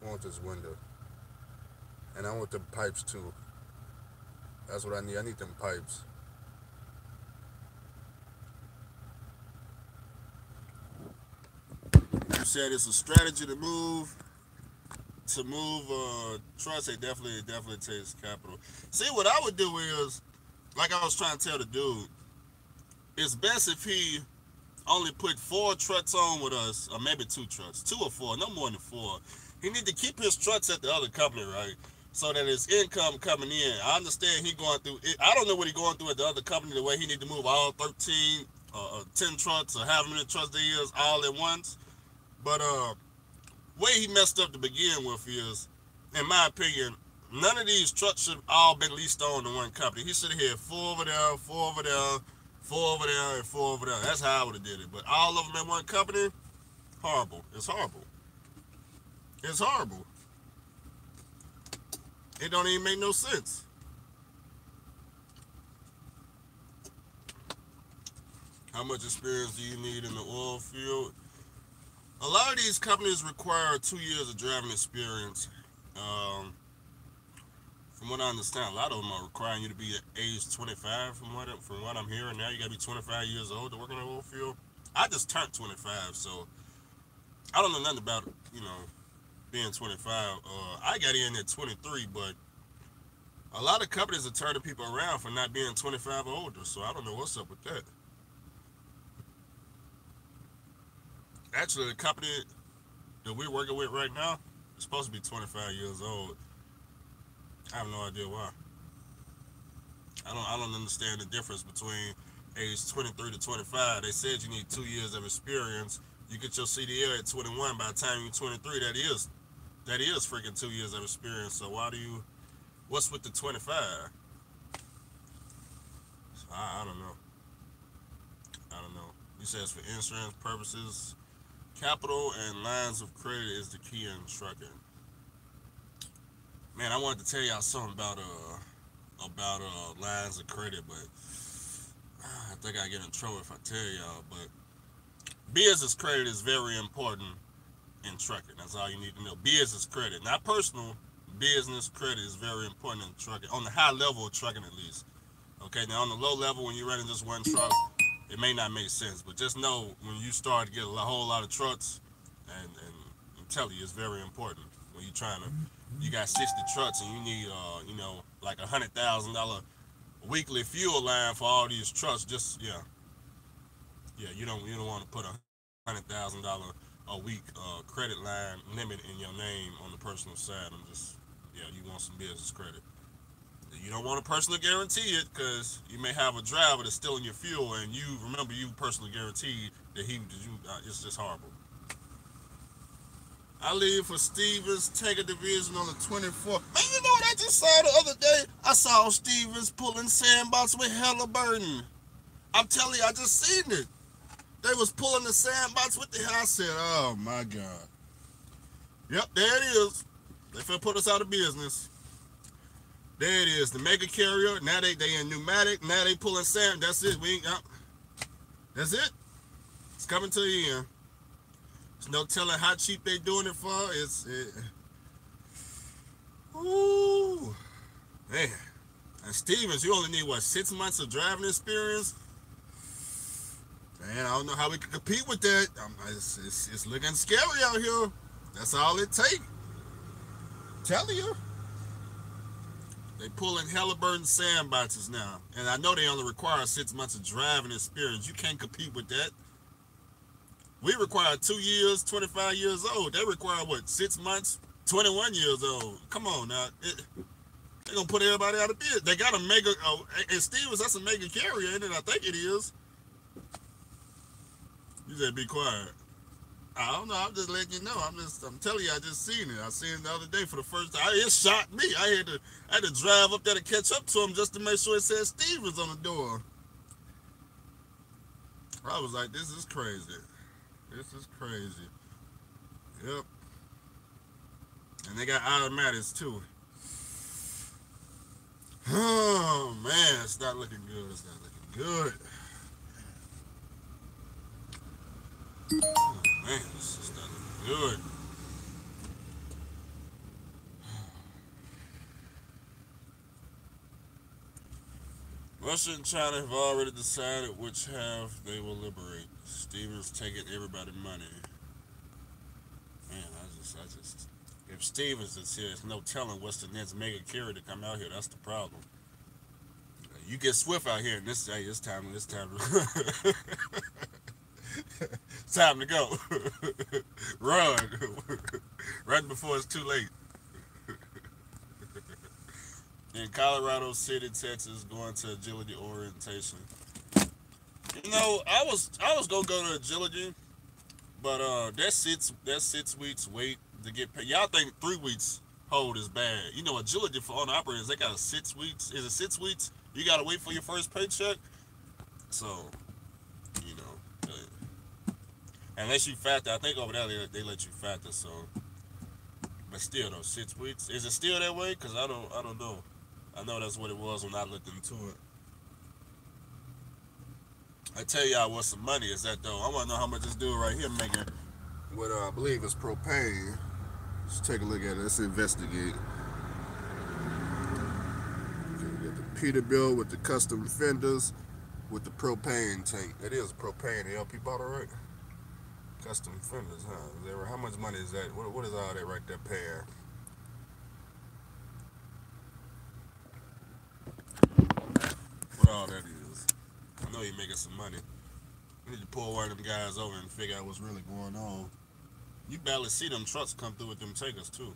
I want this window. And I want the pipes too. That's what I need. I need them pipes. You said it's a strategy to move trucks. It definitely takes capital. See, what I would do is, like I was trying to tell the dude, it's best if he only put 4 trucks on with us, or maybe 2 trucks, 2 or 4, no more than 4. He need to keep his trucks at the other company, right? So that his income coming in. I understand he going through it. I don't know what he going through at the other company, the way he need to move all 13, 10 trucks, or however many trucks there is all at once. But way he messed up to begin with is, in my opinion, none of these trucks should all been leased on to one company. He should have had 4 over there, 4 over there, 4 over there, and 4 over there. That's how I would have did it. But all of them in one company, horrible. It's horrible. It's horrible. It don't even make no sense. How much experience do you need in the oil field? A lot of these companies require 2 years of driving experience. From what I understand, a lot of them are requiring you to be at age 25. From what I'm hearing now, you gotta be 25 years old to work in the oil field. I just turned 25, so I don't know nothing about being 25. I got in at 23, but a lot of companies are turning people around for not being 25 or older. So I don't know what's up with that. Actually, the company that we're working with right now is supposed to be 25 years old. I have no idea why. I don't understand the difference between age 23 to 25. They said you need 2 years of experience. You get your CDL at 21. By the time you're 23, that is freaking 2 years of experience. So why do you? What's with the 25? So I don't know. I don't know. You said it's for insurance purposes. Capital and lines of credit is the key in trucking. Man, I wanted to tell y'all something about lines of credit, but I think I get in trouble if I tell y'all. But business credit is very important in trucking. That's all you need to know. Business credit, not personal. Business credit is very important in trucking. On the high level of trucking, at least. Okay, now on the low level, when you're running just one truck, it may not make sense. But just know when you start to get a whole lot of trucks, and I'm telling you, it's very important when you're trying to. You got 60 trucks and you need, like $100,000 weekly fuel line for all these trucks. Just yeah. You don't want to put $100,000 a week credit line limit in your name on the personal side. You want some business credit. You don't want to personally guarantee it because you may have a driver that's stealing your fuel, and you remember you personally guaranteed that it's just horrible. I leave for Stevens, take a division on the 24th. Man, you know what I just saw the other day? I saw Stevens pulling sandbox with Halliburton. I'm telling you, I just seen it. They was pulling the sandbox with the. I said, oh my God. Yep, there it is. They finna put us out of business. There it is, the mega carrier. Now they in pneumatic. Now they pulling sand. That's it. That's it. It's coming to the end. There's no telling how cheap they doing it for. Ooh, man. And Stevens, you only need 6 months of driving experience. Man, I don't know how we can compete with that. It's looking scary out here. That's all it takes. Telling you. They pulling Halliburton sandboxes now. And I know they only require 6 months of driving experience. You can't compete with that. We require 2 years, 25 years old. They require 6 months, 21 years old. Come on now. They're going to put everybody out of business. They got a mega, and Stevens, that's a mega carrier, and I think it is. You said be quiet. I don't know. I'm just letting you know. I'm telling you, I just seen it. I seen it the other day for the first time. It shocked me. I had to drive up there to catch up to him just to make sure it said Stevens on the door. I was like, this is crazy. This is crazy. Yep. And they got automatics too. Oh man, it's not looking good. It's not looking good. Oh man, it's just not looking good. Russia and China have already decided which half they will liberate. Stevens taking everybody's money. Man, I just, if Stevens is here, there's no telling what's the next mega carrier to come out here. That's the problem. You get Swift out here, and it's time to, it's time to go. Run. Run before it's too late. In Colorado City, Texas, going to agility orientation. You know, I was gonna go to agility, but that's 6 weeks wait to get paid. Y'all think 3 weeks hold is bad? You know, agility for owner operators, they got 6 weeks. Is it 6 weeks? You gotta wait for your first paycheck. So, you know, unless you factor, I think over there they let you factor. So, but still though, 6 weeks. Is it still that way? Cause I don't know. I know that's what it was when I looked into it. I tell y'all what some money is that though. I want to know how much this dude right here making. What I believe is propane. Let's take a look at it. Let's investigate. Okay, we got the Peterbilt with the custom fenders with the propane tank. It is propane. The LP bottle, right? Custom fenders, huh? How much money is that? What is all that right there paying? What all that is? I know you're making some money. We need to pull one of them guys over and figure out what's really going on. You barely see them trucks come through with them takers too.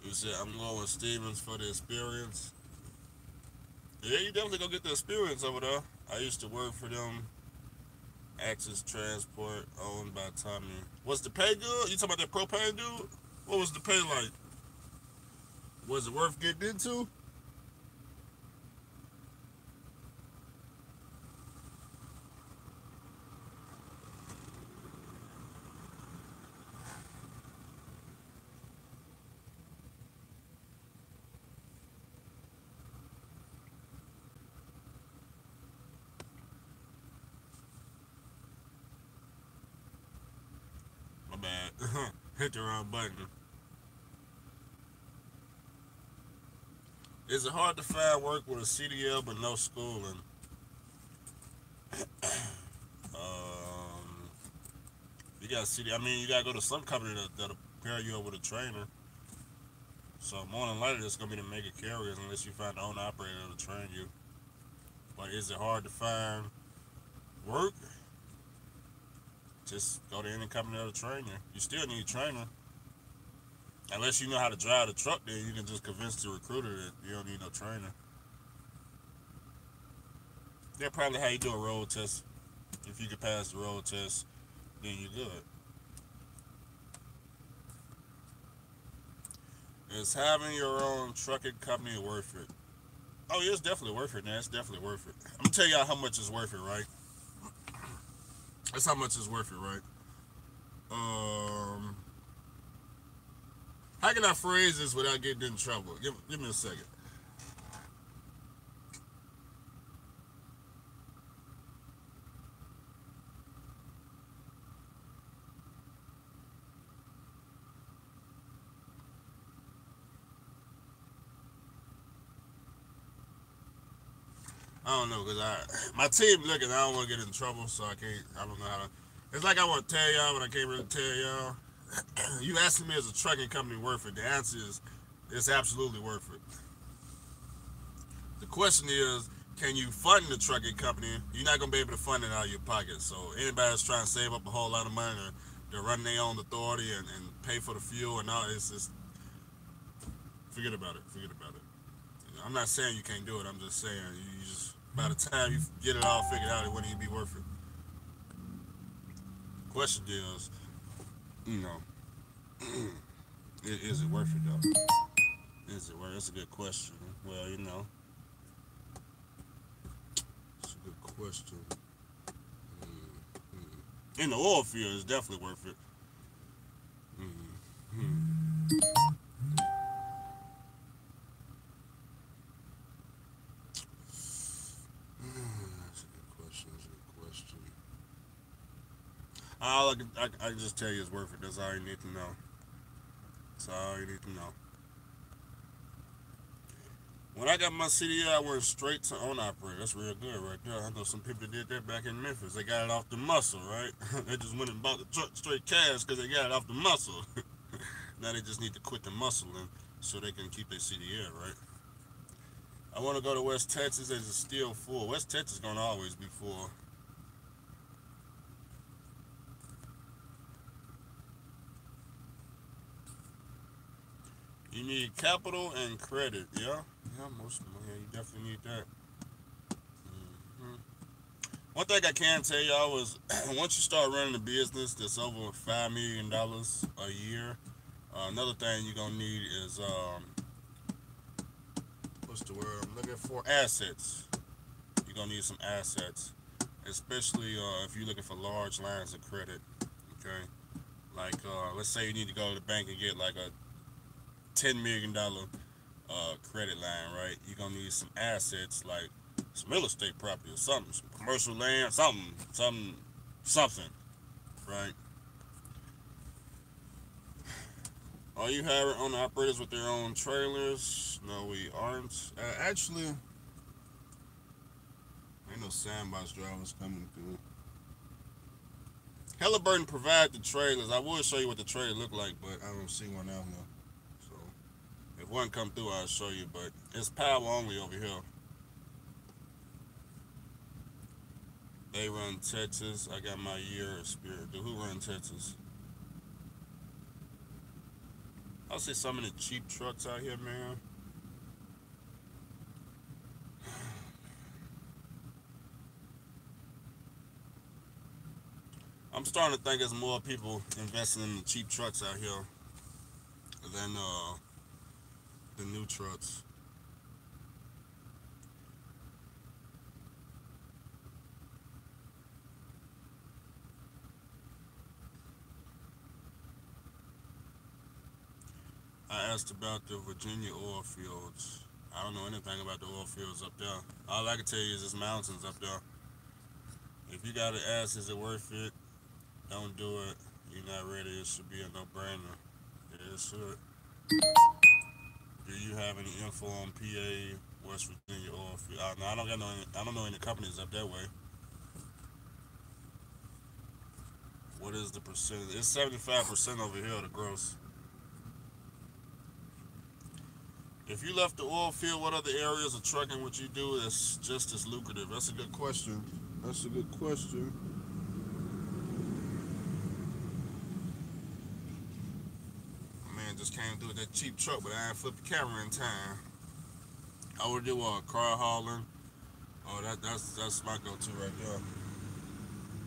You said I'm going with Stevens for the experience. Yeah, you definitely gonna get the experience over there. I used to work for them. Access Transport, owned by Tommy. Was the pay good? You talking about that propane dude? What was the pay like? Was it worth getting into? My bad. Hit the wrong button. Is it hard to find work with a CDL but no schooling? Um, you got CD. I mean, you gotta go to some company that'll pair you up with a trainer. So more than likely, it's gonna be the mega carriers unless you find the owner operator that'll train you. But is it hard to find work? Just go to any company that'll train you. You still need a trainer. Unless you know how to drive the truck, then you can just convince the recruiter that you don't need no trainer. They'll probably have you do a road test. If you can pass the road test, then you're good. Is having your own trucking company worth it? Oh, yeah, it's definitely worth it, man. It's definitely worth it. I'm gonna tell y'all how much it's worth it, right? That's how much it's worth it, right? Um, how can I phrase this without getting in trouble? Give me a second. I don't know, cause my team looking. I don't want to get in trouble, so I can't. I don't know how to. It's like I want to tell y'all, but I can't really tell y'all. You asking me, is a trucking company worth it? The answer is, it's absolutely worth it. The question is, can you fund the trucking company? You're not gonna be able to fund it out of your pocket. So anybody that's trying to save up a whole lot of money to run their own authority and pay for the fuel and all, it's just forget about it. Forget about it. I'm not saying you can't do it. I'm just saying you just by the time you get it all figured out, it wouldn't even be worth it. Question is, you know, is it worth it though? Is it worth it? That's a good question. Well, you know, it's a good question. In the oil field, it's definitely worth it. That's a good question. That's a good question. All I can just tell you is worth it. That's all you need to know. That's all you need to know. When I got my CDL, I went straight to owner operator. That's real good right there. I know some people that did that back in Memphis. They got it off the muscle, right? They just went and bought the truck straight cash because they got it off the muscle. Now they just need to quit the muscling so they can keep their CDL, right? I want to go to West Texas as it's still full. West Texas is going to always be full. You need capital and credit, yeah? Yeah, yeah, you definitely need that. Mm-hmm. One thing I can tell y'all is once you start running a business that's over $5 million a year, another thing you're going to need is, what's the word I'm looking for? Assets. You're going to need some assets, especially if you're looking for large lines of credit, okay? Like, let's say you need to go to the bank and get like a $10 million credit line, right? You're gonna need some assets like some real estate property or something, some commercial land, something, right? Are you hiring owner operators with their own trailers? No, we aren't. Actually, ain't no sandbox drivers coming through. Halliburton provide the trailers. I will show you what the trailer look like, but I don't see one out here. So if one come through, I'll show you. But it's power only over here. They run Texas. I got my year of spirit. Dude, who run Texas? I'll see some of the cheap trucks out here, man. I'm starting to think there's more people investing in the cheap trucks out here than the new trucks. I asked about the Virginia oil fields. I don't know anything about the oil fields up there. All I can tell you is there's mountains up there. If you gotta ask, is it worth it? Don't do it. You're not ready. It should be a no-brainer. Yeah, it should. Do you have any info on PA, West Virginia oil field? No, I don't got no. I don't know any companies up that way. What is the percentage? It's 75% over here, the gross. If you left the oil field, what other areas of trucking would you do that's just as lucrative? That's a good question. That's a good question. Man, just came through with that cheap truck, but I ain't flipped the camera in time. I would do car hauling. Oh, that's my go-to right there.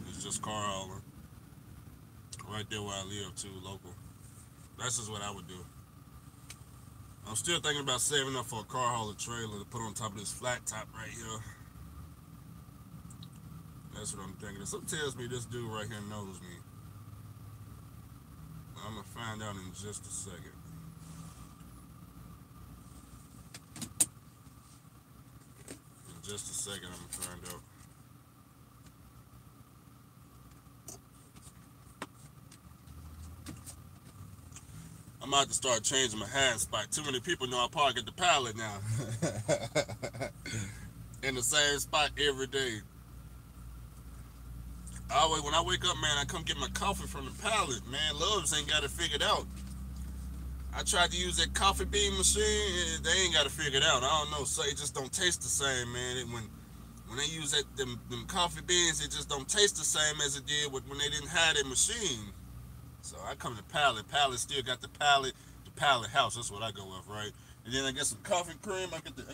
It's just car hauling. Right there where I live too, local. That's just what I would do. I'm still thinking about saving up for a car hauler trailer to put on top of this flat top right here. That's what I'm thinking. Something tells me this dude right here knows me. I'm gonna find out in just a second. In just a second, I'm gonna find out. I'm about to start changing my hiding spot. Too many people know I park at the pallet now. In the same spot every day. Always, when I wake up, man, I come get my coffee from the pallet. Man, Loves ain't got it figured out. I tried to use that coffee bean machine. They ain't got it figured out. I don't know. So it just don't taste the same, man. When they use them coffee beans, it just don't taste the same as it did when they didn't have that machine. So I come to pallet. Pallet still got the pallet house. That's what I go with, right? And then I get some coffee cream. I get the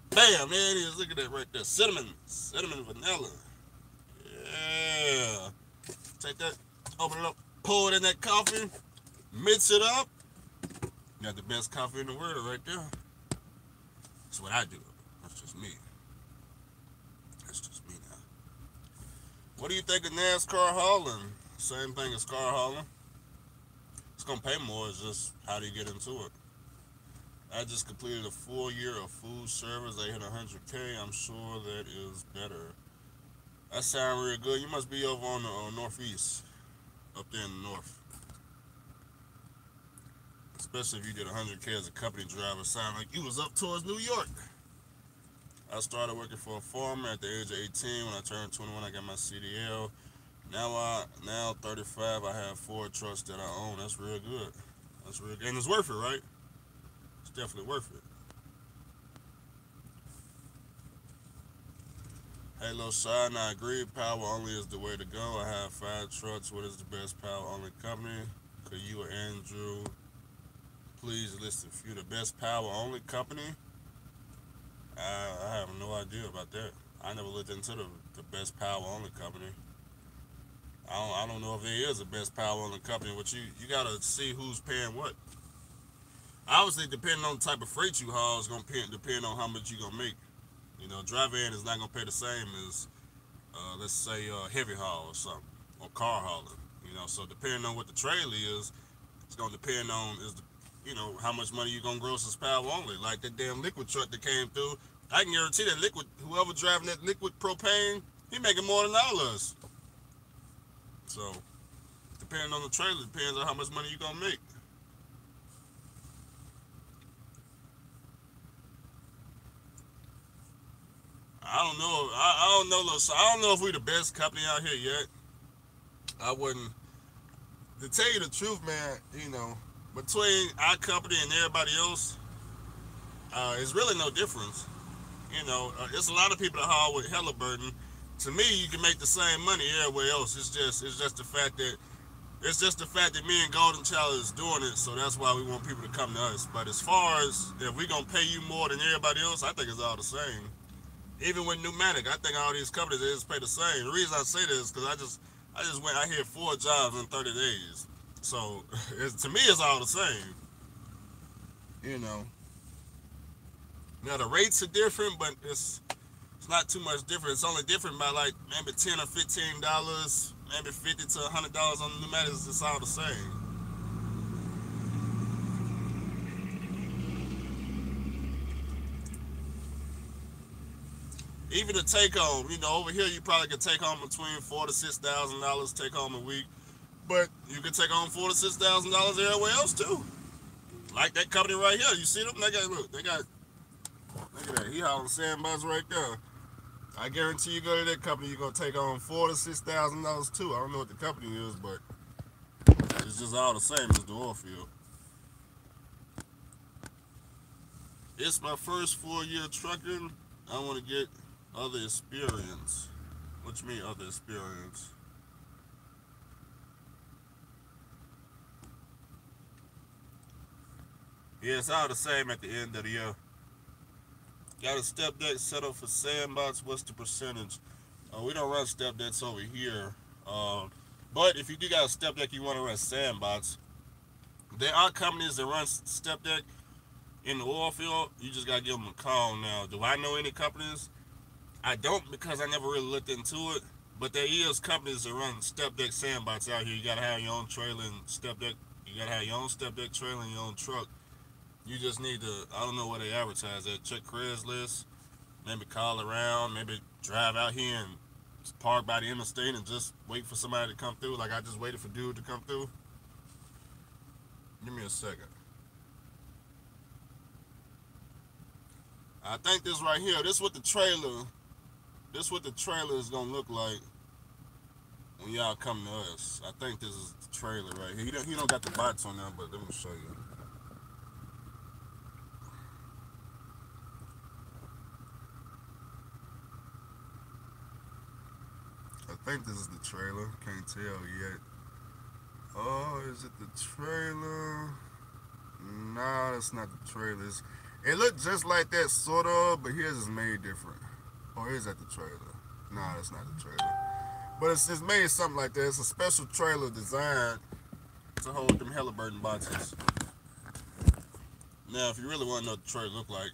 bam, there it is. Look at that right there. Cinnamon vanilla. Yeah. Take that, open it up, pour it in that coffee, mix it up. You got the best coffee in the world right there. That's what I do. That's just me. That's just me now. What do you think of NASCAR hauling? Same thing as car hauling. It's gonna pay more. It's just how do you get into it? I just completed a full year of food service. I hit 100K. I'm sure that is better. That sounds real good. You must be over on the northeast, up there in the north. Especially if you did 100K as a company driver. Sound like you was up towards New York. I started working for a farmer at the age of 18. When I turned 21, I got my CDL. Now 35, I have 4 trucks that I own. That's real good. That's real good. And it's worth it, right? It's definitely worth it. Hey, Lil Shine, I agree. Power only is the way to go. I have 5 trucks. What is the best power only company? Could you or Andrew please list a few? The best power only company? I have no idea about that. I never looked into the best power only company. I don't know if there is a best power only company, but you gotta see who's paying what. Obviously, depending on the type of freight you haul, it's gonna depend on how much you're gonna make. You know, dry van is not gonna pay the same as let's say heavy haul or something, or car hauling. You know, so depending on what the trailer is, it's gonna depend on how much money you're gonna gross as power only. Like that damn liquid truck that came through, I can guarantee that whoever driving that liquid propane, he making more than all of us. So, depending on the trailer, depends on how much money you're gonna make. I don't know. I don't know if we're the best company out here yet. I wouldn't. To tell you the truth, man, between our company and everybody else, it's really no difference. It's a lot of people that haul with Halliburton. To me, you can make the same money everywhere else. It's just the fact that It's just the fact that me and Golden Child is doing it, so that's why we want people to come to us. But as far as if we gonna pay you more than everybody else, I think it's all the same. Even with Pneumatic, I think all these companies they just pay the same. The reason I say this is because I hit 4 jobs in 30 days. So to me, it's all the same. You know. Now the rates are different, but it's not too much different. It's only different by like maybe $10 or $15, maybe $50 to $100 on the pneumatics. It's all the same. Even the take home, over here you probably could take home between $4,000 to $6,000 take home a week, but you can take home $4,000 to $6,000 everywhere else too. Like that company right here, you see them? Look at that. He hauling sandbox right there. I guarantee you go to that company, you're gonna take home $4,000 to $6,000 too. I don't know what the company is, but it's just all the same as the Oilfield. It's my first full year trucking. I want to get other experience. What you mean other experience? Yeah, it's all the same at the end of the year. Got a step deck set up for sandbox. What's the percentage? We don't run step decks over here. But if you do got a step deck you want to run sandbox, there are companies that run step deck in the oil field. You just got to give them a call now. Do I know any companies? I don't, because I never really looked into it. But there is companies that run step deck sandbox out here. You got to have your own trailer and step deck. You got to have your own step deck trailer and your own truck. You just need to, I don't know where they advertise at. Check Craigslist, maybe call around, maybe drive out here and park by the interstate and just wait for somebody to come through. Like I just waited for dude to come through. Give me a second. I think this right here, this what the trailer is gonna look like when y'all come to us. I think this is the trailer right here. He don't got the box on there, but let me show you. I think this is the trailer. Can't tell yet. Oh, is it the trailer? Nah, that's not the trailer. It looked just like that, sort of, but his is made different. Or is that the trailer? Nah, that's not the trailer. But it's made something like that. It's a special trailer designed to hold them Halliburton boxes. Now, if you really want to know what the trailer look like,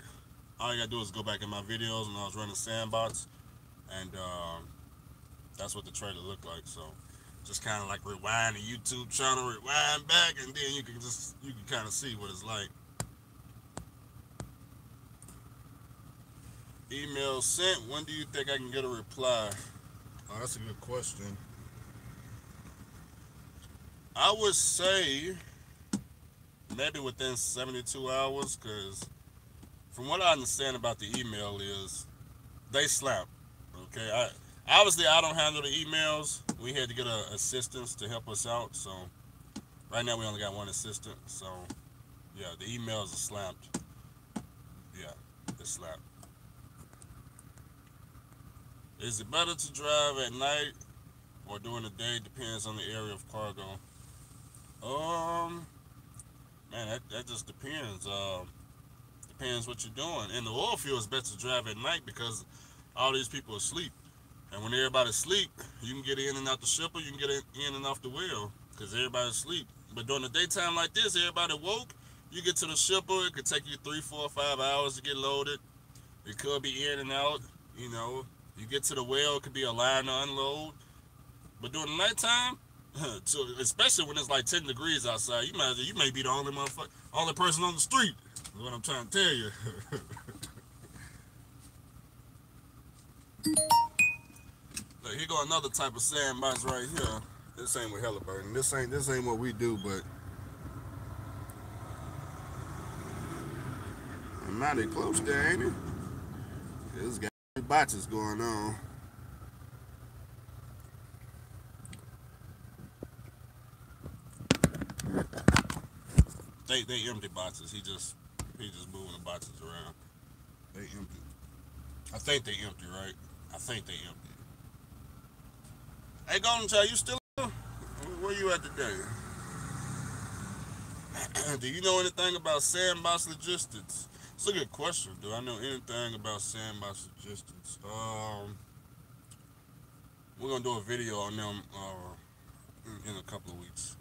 all you gotta do is go back in my videos when I was running sandbox, and that's what the trailer looked like. So just kind of like rewind the YouTube channel, rewind back, and then you can kind of see what it's like. Email sent. When do you think I can get a reply? Oh, that's a good question. I would say maybe within 72 hours, because from what I understand about the email is they slap. Okay, obviously I don't handle the emails. We had to get an assistant to help us out, so right now we only got one assistant. So yeah, the emails are slapped. Yeah, they're slapped. Is it better to drive at night or during the day? Depends on the area of cargo. Man, that just depends. Depends what you're doing. In the oil field, it's better to drive at night because all these people are asleep. And when everybody's asleep, you can get in and out the shipper, you can get in and off the wheel because everybody's asleep. But during the daytime like this, everybody woke. You get to the shipper, it could take you 3, 4, 5 hours to get loaded. It could be in and out, You get to the well, it could be a line to unload. But during the nighttime, so especially when it's like 10 degrees outside, you may be the only person on the street. Is what I'm trying to tell you. Look, here go another type of sandbox right here. This ain't with Halliburton. This ain't what we do, but I'm not that close there, ain't it? This got boxes going on. They empty boxes. He just moving the boxes around. They empty. I think they empty, right? I think they empty. Hey, Golden Child, you still? where you at today? Do you know anything about Sandbox Logistics? It's a good question. Do I know anything about Sandbox Logistics? We're gonna do a video on them in a couple of weeks.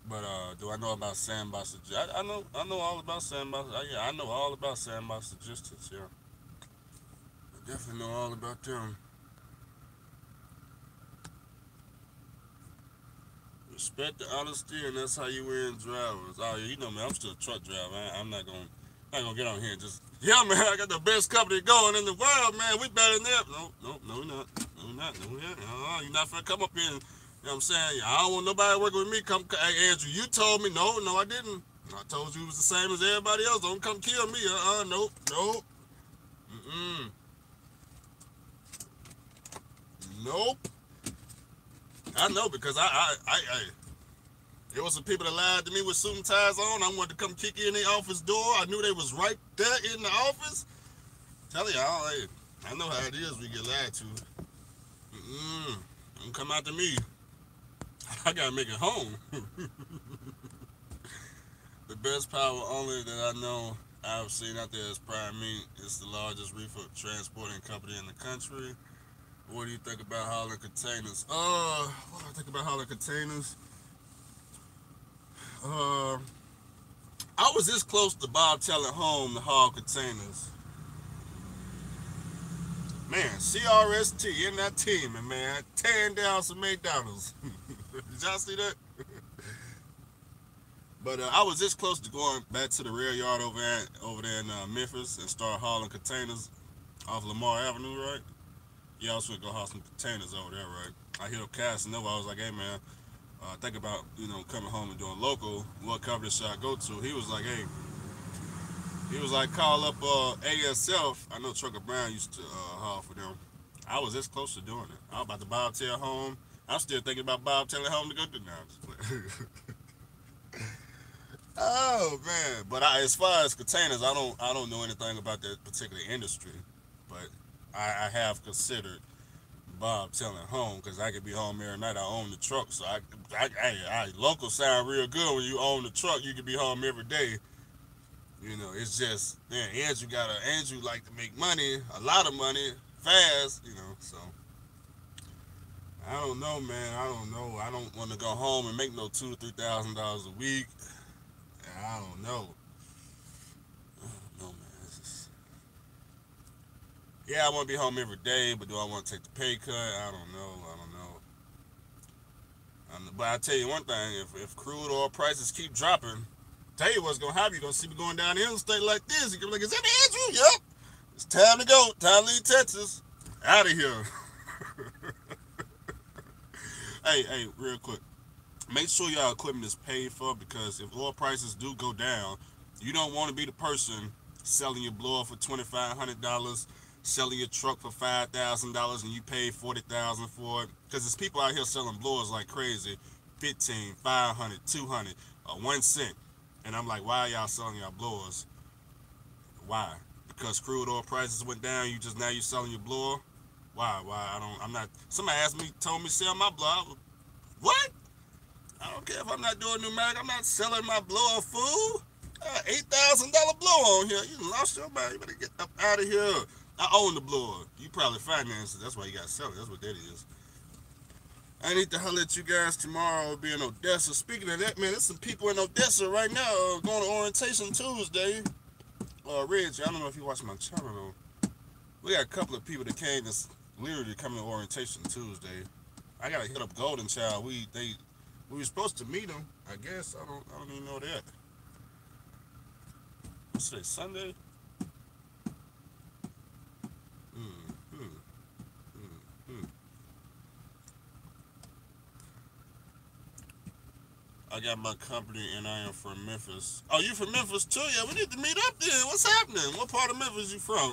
But do I know about Sandbox Logistics? I know all about Sandbox. Yeah, I know all about Sandbox Logistics. Yeah, I definitely know all about them. Respect the honesty, and that's how you win drivers. Oh, yeah, you know me. I'm still a truck driver. I'm not gonna get on here and just, yeah, man, I got the best company going in the world, man. We better than that. No, we're not. No, we're not. No, we're not. You're not finna come up here and, you know what I'm saying? I don't want nobody working with me. Come, hey, Andrew, you told me. No, I didn't. I told you it was the same as everybody else. Don't come kill me. Nope. Nope. I know because there was some people that lied to me with suit and ties on. I wanted to come kick in their office door. I knew they was right there in the office. Tell y'all, hey, I know how it is. We get lied to. Don't come out to me. I gotta make it home. The best power only that I know I've seen out there is Prime Meat. It's the largest reefer transporting company in the country. What do you think about hauling containers? What do I think about hauling containers? I was this close to Bob telling home to haul containers. Man, CRST in that team, and man, tearing down some McDonald's. Did y'all see that? But I was this close to going back to the rail yard over there in Memphis and start hauling containers off Lamar Avenue, right? Yeah, I was gonna go haul some containers over there, right? I hit up Casanova. I was like, hey man, think about coming home and doing local. What company should I go to? He was like, hey, call up ASF. I know Trucker Brown used to haul for them. I was this close to doing it. I was about to bobtail home. I'm still thinking about bobtailing home to go to now. Oh man, but as far as containers, I don't know anything about that particular industry, but I have considered bobtailing home because I could be home every night. I own the truck, so I local sound real good when you own the truck. You could be home every day. It's just Andrew like to make money, a lot of money, fast. So I don't know, man. I don't know. I don't want to go home and make no $2,000 to $3,000 a week. I don't know. Man. Yeah, I want to be home every day, but do I want to take the pay cut? I don't know. But I tell you one thing: if crude oil prices keep dropping, tell you what's gonna happen. You're gonna see me going down the interstate like this. You're gonna be like, "Is that Andrew?" Yep. It's time to go. Time to leave Texas. Out of here. Hey, real quick. Make sure y'all equipment is paid for, because if oil prices do go down, you don't want to be the person selling your blower for $2,500, selling your truck for $5,000, and you pay $40,000 for it. Because there's people out here selling blowers like crazy, $15, $500, $200, 1 cent. And I'm like, why are y'all selling y'all blowers? Why? Because crude oil prices went down. Now you selling your blower? Why? I'm not. Somebody told me to sell my blower. What? I don't care if I'm not doing pneumatic. I'm not selling my blower, fool. $8,000 blower on here. You lost your mind. You better get up out of here. I own the blower. You probably financed it. That's why you got to sell it. That's what that is. I need to holler at you guys tomorrow. I'll be in Odessa. Speaking of that, man, there's some people in Odessa right now going to Orientation Tuesday. Reg, I don't know if you watch my channel though. We got a couple of people that came that's literally coming to Orientation Tuesday. I gotta hit up Golden Child. We were supposed to meet them. I guess I don't even know that. What's today? Sunday? I got my company and I am from Memphis. Oh, you from Memphis too? Yeah, we need to meet up then. What's happening? What part of Memphis you from?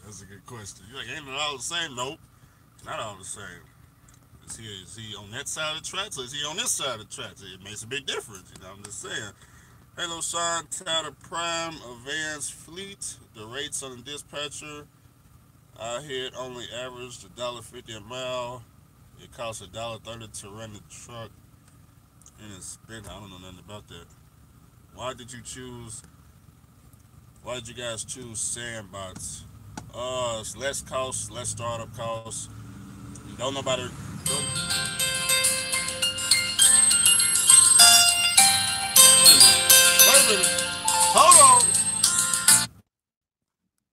That's a good question. You're like, ain't it all the same? Nope. Not all the same. Is he on that side of the tracks or is he on this side of the tracks? It makes a big difference, I'm just saying. Hello, Sean. Tyler Prime, Advanced Fleet. The rates on the dispatcher I had only averaged $1.50 a mile. It costs $1.30 to rent a truck and it's spent. I don't know nothing about that. Why did you choose? Why did you guys choose sandbots? It's less cost, less startup costs. Don't nobody